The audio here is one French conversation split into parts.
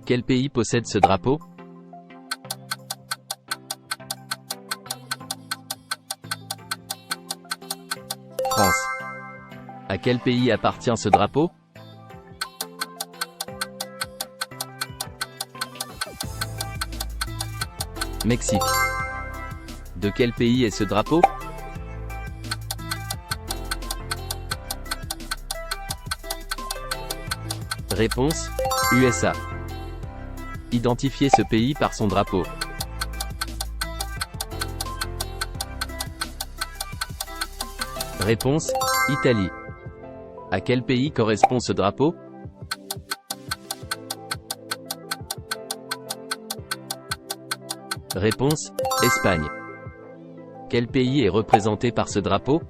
Quel pays possède ce drapeau? France. À quel pays appartient ce drapeau? Mexique. De quel pays est ce drapeau? Réponse: USA. Identifiez ce pays par son drapeau. Réponse: Italie. À quel pays correspond ce drapeau? Réponse: Espagne. Quel pays est représenté par ce drapeau?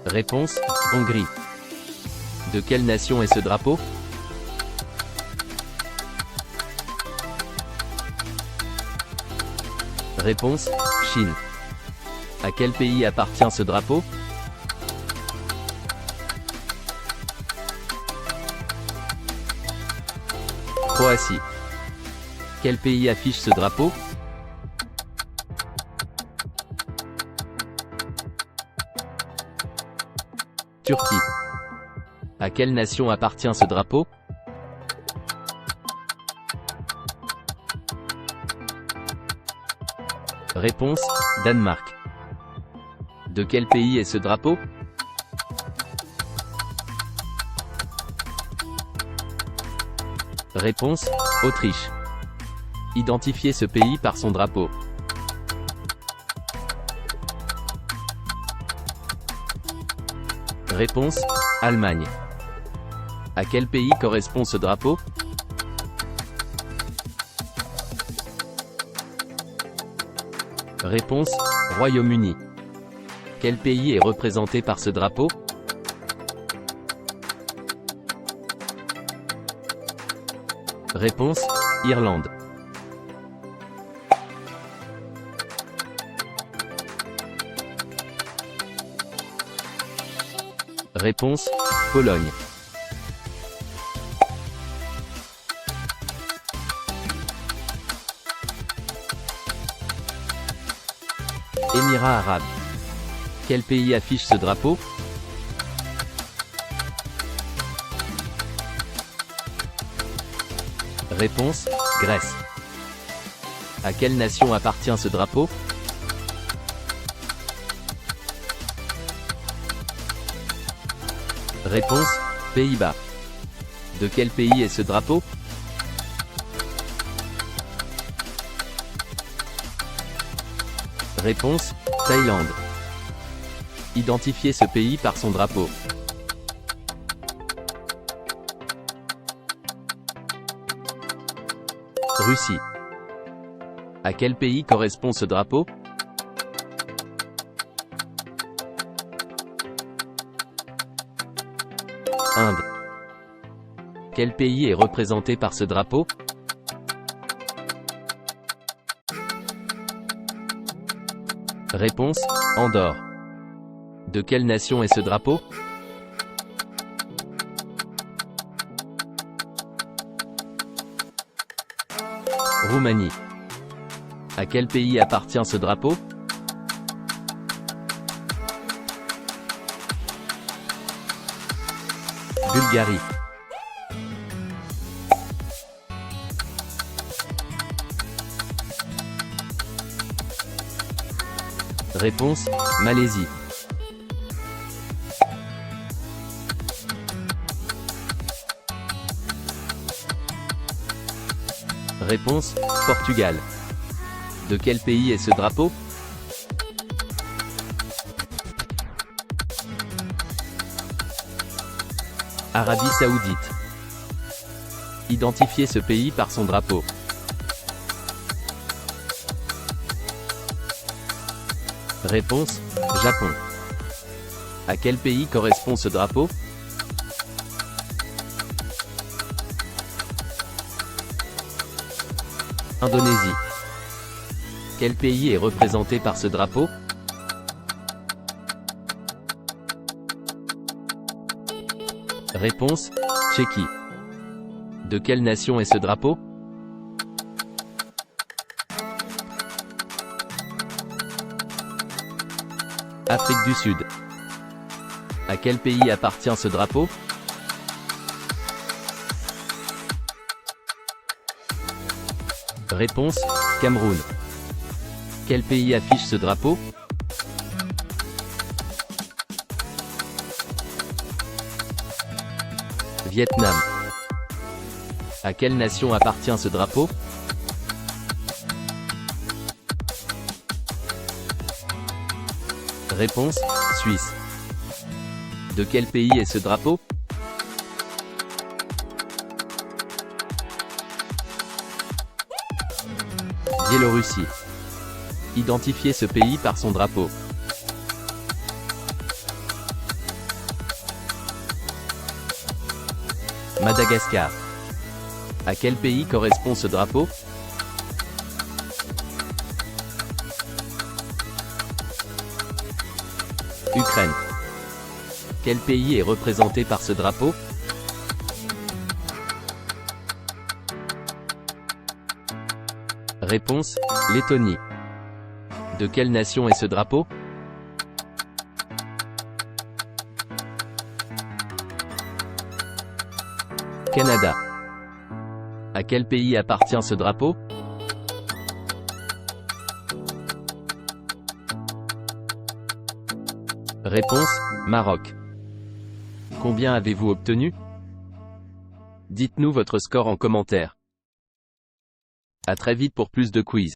Réponse: Hongrie. De quelle nation est ce drapeau? Réponse: Chine. À quel pays appartient ce drapeau? Croatie. Quel pays affiche ce drapeau? Turquie. À quelle nation appartient ce drapeau? Réponse: Danemark. De quel pays est ce drapeau? Réponse: Autriche. Identifiez ce pays par son drapeau. Réponse: Allemagne. À quel pays correspond ce drapeau? Réponse: Royaume-Uni. Quel pays est représenté par ce drapeau? Réponse: Irlande. Réponse: Pologne. Émirats arabes. Quel pays affiche ce drapeau? Réponse: Grèce. À quelle nation appartient ce drapeau? Réponse: Pays-Bas. De quel pays est ce drapeau? Réponse: Thaïlande. Identifiez ce pays par son drapeau. Russie. À quel pays correspond ce drapeau? Inde. Quel pays est représenté par ce drapeau? Réponse: Andorre. De quelle nation est ce drapeau? Roumanie. À quel pays appartient ce drapeau? Bulgarie. Réponse: Malaisie. Réponse: Portugal. De quel pays est ce drapeau? Arabie Saoudite. Identifiez ce pays par son drapeau. Réponse: Japon. À quel pays correspond ce drapeau? Indonésie. Quel pays est représenté par ce drapeau? Réponse, Tchéquie. De quelle nation est ce drapeau? Afrique du Sud. À quel pays appartient ce drapeau? Réponse, Cameroun. Quel pays affiche ce drapeau? Vietnam. À quelle nation appartient ce drapeau? Réponse, Suisse. De quel pays est ce drapeau? Biélorussie. Identifiez ce pays par son drapeau. Madagascar. À quel pays correspond ce drapeau? Ukraine. Quel pays est représenté par ce drapeau? Réponse, Lettonie. De quelle nation est ce drapeau? Canada. À quel pays appartient ce drapeau? Réponse, Maroc. Combien avez-vous obtenu? Dites-nous votre score en commentaire. À très vite pour plus de quiz.